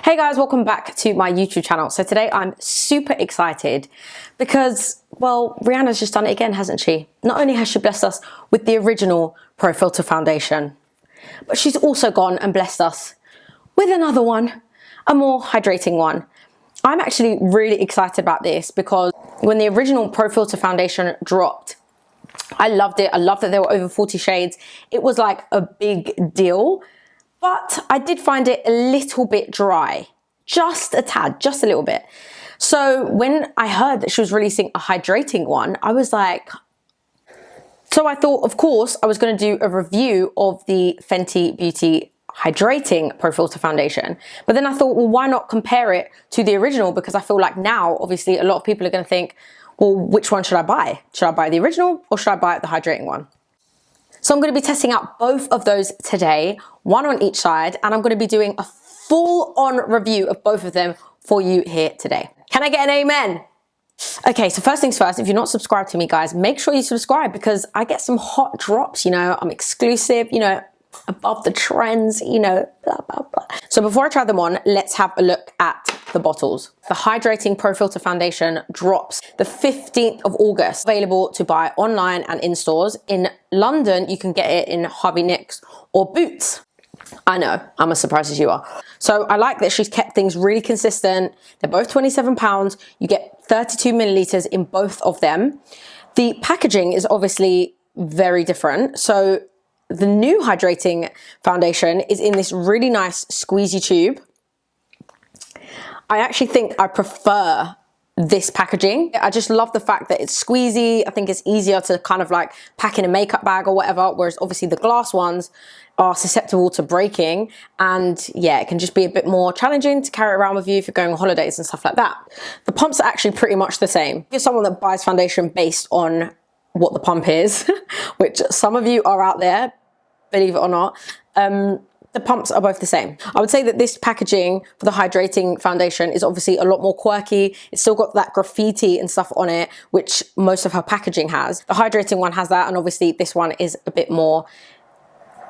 Hey guys, welcome back to my YouTube channel. So today I'm super excited because, well, Rihanna's just done it again, hasn't she? Not only has she blessed us with the original Pro Filter foundation, but she's also gone and blessed us with another one, a more hydrating one. I'm actually really excited about this because when the original Pro Filter foundation dropped, I loved it. I loved that there were over 40 shades. It was like a big deal. But I did find it a little bit dry, just a tad, just a little bit. So when I heard that she was releasing a hydrating one, I was like, so I thought, of course, I was going to do a review of the Fenty Beauty Hydrating Pro Filter foundation. But then I thought, well, why not compare it to the original? Because I feel like now, obviously, a lot of people are going to think, well, which one should I buy? Should I buy the original or should I buy the hydrating one? So I'm going to be testing out both of those today, one on each side, and I'm going to be doing a full-on review of both of them for you here today. Can I get an amen? Okay, so first things first, if you're not subscribed to me, guys, make sure you subscribe because I get some hot drops, you know, I'm exclusive, you know, above the trends, you know, blah, blah, blah. So before I try them on, let's have a look at the bottles. The Hydrating Pro Filter Foundation drops the 15th of August, available to buy online and in stores. In London, you can get it in Harvey Nicks or Boots. I know, I'm as surprised as you are. So I like that she's kept things really consistent. They're both £27. You get 32 milliliters in both of them. The packaging is obviously very different. So the new hydrating foundation is in this really nice squeezy tube. I actually think I prefer this packaging. I just love the fact that it's squeezy. I think it's easier to kind of like pack in a makeup bag or whatever, whereas obviously the glass ones are susceptible to breaking. And yeah, it can just be a bit more challenging to carry around with you if you're going on holidays and stuff like that. The pumps are actually pretty much the same. If you're someone that buys foundation based on what the pump is, which some of you are out there, believe it or not, the pumps are both the same. I would say that this packaging for the hydrating foundation is obviously a lot more quirky. It's still got that graffiti and stuff on it, which most of her packaging has. The hydrating one has that, and obviously this one is a bit more,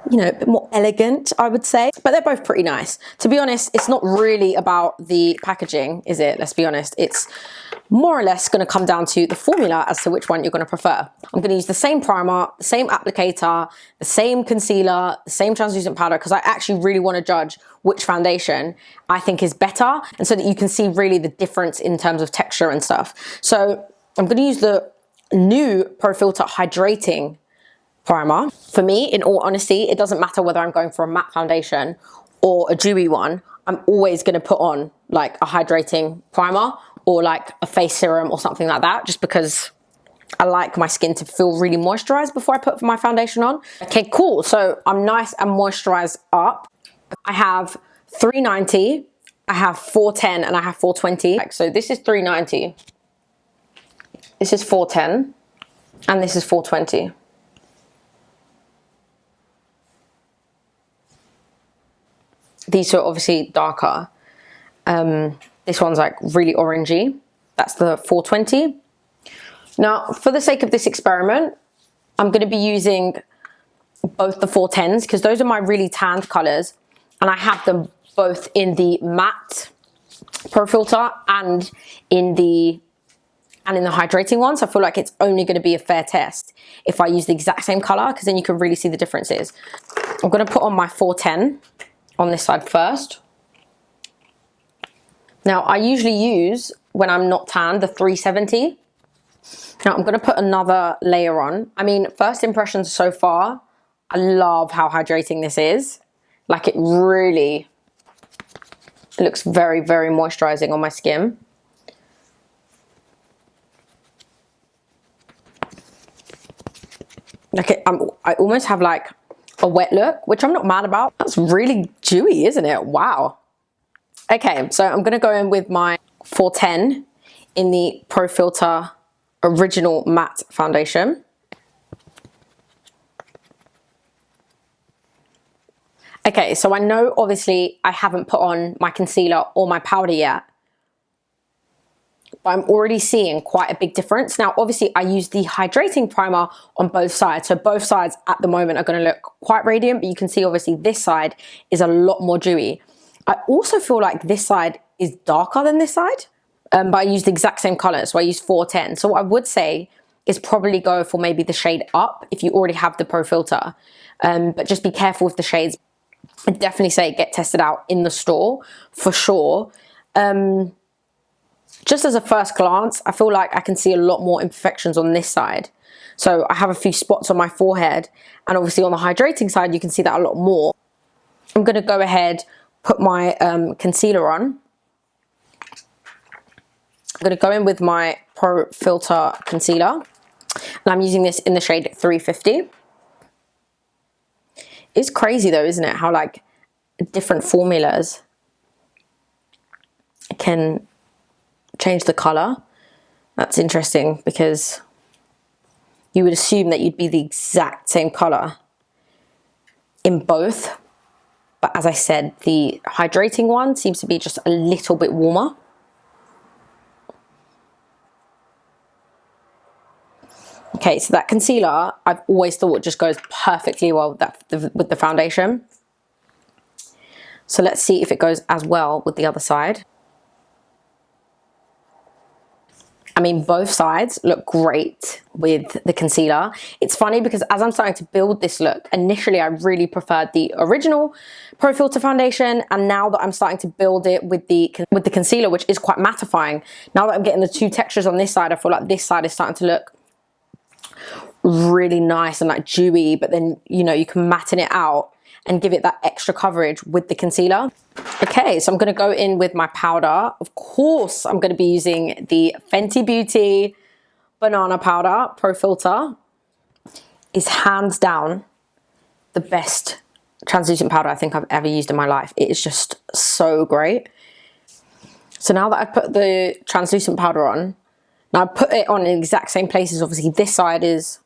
you know, a bit more elegant, I would say. But they're both pretty nice. To be honest, it's not really about the packaging, is it? Let's be honest. It's more or less going to come down to the formula as to which one you're going to prefer. I'm going to use the same primer, the same applicator, the same concealer, the same translucent powder, because I actually really want to judge which foundation I think is better, and so that you can see really the difference in terms of texture and stuff. So I'm going to use the new Pro Filter Hydrating primer. For me, in all honesty, it doesn't matter whether I'm going for a matte foundation or a dewy one. I'm always going to put on like a hydrating primer or like a face serum or something like that, just because I like my skin to feel really moisturized before I put my foundation on. Okay, cool. So I'm nice and moisturized up. I have 390, I have 410, and I have 420. So this is 390, this is 410, and this is 420. These two are obviously darker. This one's like really orangey. That's the 420. Now, for the sake of this experiment, I'm going to be using both the 410s because those are my really tanned colors, and I have them both in the matte Pro Filter and in the hydrating one. So I feel like it's only going to be a fair test if I use the exact same color, because then you can really see the differences. I'm going to put on my 410 on this side first. Now, I usually use, when I'm not tan, the 370. Now, I'm going to put another layer on. I mean, first impressions so far, I love how hydrating this is. Like, it really looks very, very moisturizing on my skin. Like, I almost have like a wet look, which I'm not mad about. That's really dewy, isn't it? Wow. Okay, so I'm going to go in with my 410 in the Pro Filter Original Matte Foundation. Okay, so I know obviously I haven't put on my concealer or my powder yet, but I'm already seeing quite a big difference. Now, obviously I use the hydrating primer on both sides. So both sides at the moment are going to look quite radiant, but you can see obviously this side is a lot more dewy. I also feel like this side is darker than this side, but I used the exact same color, so I used 410. So what I would say is probably go for maybe the shade up if you already have the Pro Filter, but just be careful with the shades. I'd definitely say get tested out in the store for sure. Just as a first glance, I feel like I can see a lot more imperfections on this side. So I have a few spots on my forehead, and obviously on the hydrating side, you can see that a lot more. I'm gonna go ahead, put my concealer on. I'm gonna go in with my Pro Filter concealer, and I'm using this in the shade 350. It's crazy though, isn't it? How like different formulas can change the color. That's interesting because you would assume that you'd be the exact same color in both. But as I said, the hydrating one seems to be just a little bit warmer. Okay, so that concealer, I've always thought just goes perfectly well with the foundation. So let's see if it goes as well with the other side. I mean, both sides look great with the concealer. It's funny because as I'm starting to build this look, initially I really preferred the original Pro Filter foundation, and now that I'm starting to build it with the concealer, which is quite mattifying, now that I'm getting the two textures on this side, I feel like this side is starting to look really nice and like dewy, but then, you know, you can matten it out and give it that extra coverage with the concealer. Okay, so I'm gonna go in with my powder. Of course, I'm gonna be using the Fenty Beauty Banana Powder Pro Filter. Is hands down the best translucent powder I think I've ever used in my life. It is just so great. So now that I've put the translucent powder on, now I put it on in the exact same places. Obviously this side is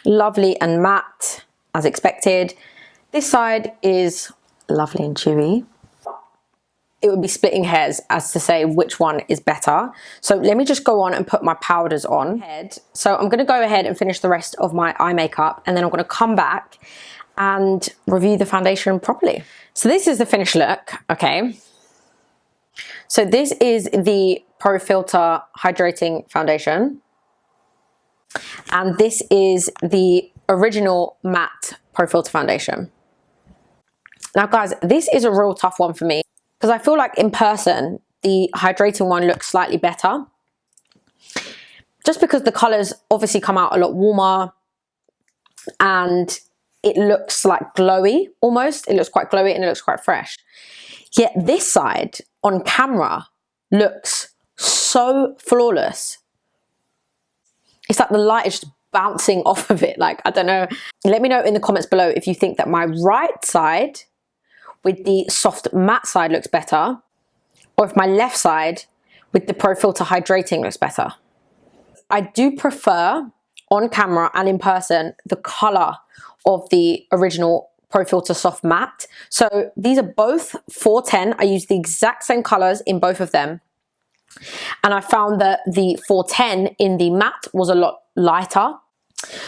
lovely and matte, as expected. This side is lovely and chewy. It would be splitting hairs as to say which one is better. So let me just go on and put my powders on. So I'm gonna go ahead and finish the rest of my eye makeup, and then I'm gonna come back and review the foundation properly. So this is the finished look, okay? So this is the Pro Filter Hydrating Foundation. And this is the original matte Pro Filter foundation. Now guys, this is a real tough one for me because I feel like in person the hydrating one looks slightly better, just because the colors obviously come out a lot warmer and it looks like glowy almost. It looks quite glowy and it looks quite fresh. Yet this side on camera looks so flawless. It's like the light is just bouncing off of it. Like, I don't know. Let me know in the comments below if you think that my right side with the soft matte side looks better, or if my left side with the Pro Filter Hydrating looks better. I do prefer on camera and in person the color of the original Pro Filter Soft Matte. So these are both 410. I use the exact same colors in both of them. And I found that the 410 in the matte was a lot lighter.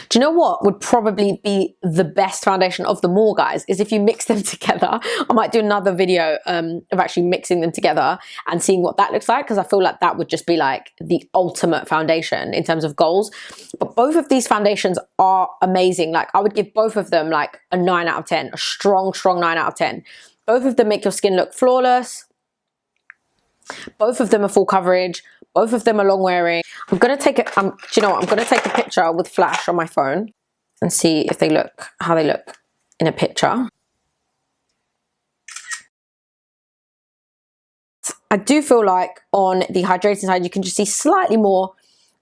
Do you know what would probably be the best foundation of them all, guys, is if you mix them together. I might do another video of actually mixing them together and seeing what that looks like, because I feel like that would just be like the ultimate foundation in terms of goals. But both of these foundations are amazing. Like, I would give both of them like a 9 out of 10, a strong 9 out of 10. Both of them make your skin look flawless. Both of them are full coverage. Both of them are long wearing. I'm gonna take it. Do you know what? I'm gonna take a picture with flash on my phone and see if they look, how they look in a picture. I do feel like on the hydrating side, you can just see slightly more,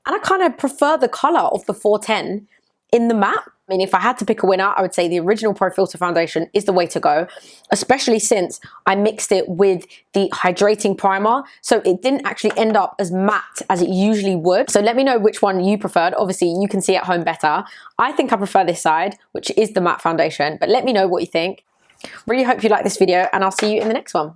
and I kind of prefer the color of the 410 in the matte. I mean, if I had to pick a winner, I would say the original Pro Filter foundation is the way to go, especially since I mixed it with the hydrating primer. So it didn't actually end up as matte as it usually would. So let me know which one you preferred. Obviously, you can see at home better. I think I prefer this side, which is the matte foundation, but let me know what you think. Really hope you like this video, and I'll see you in the next one.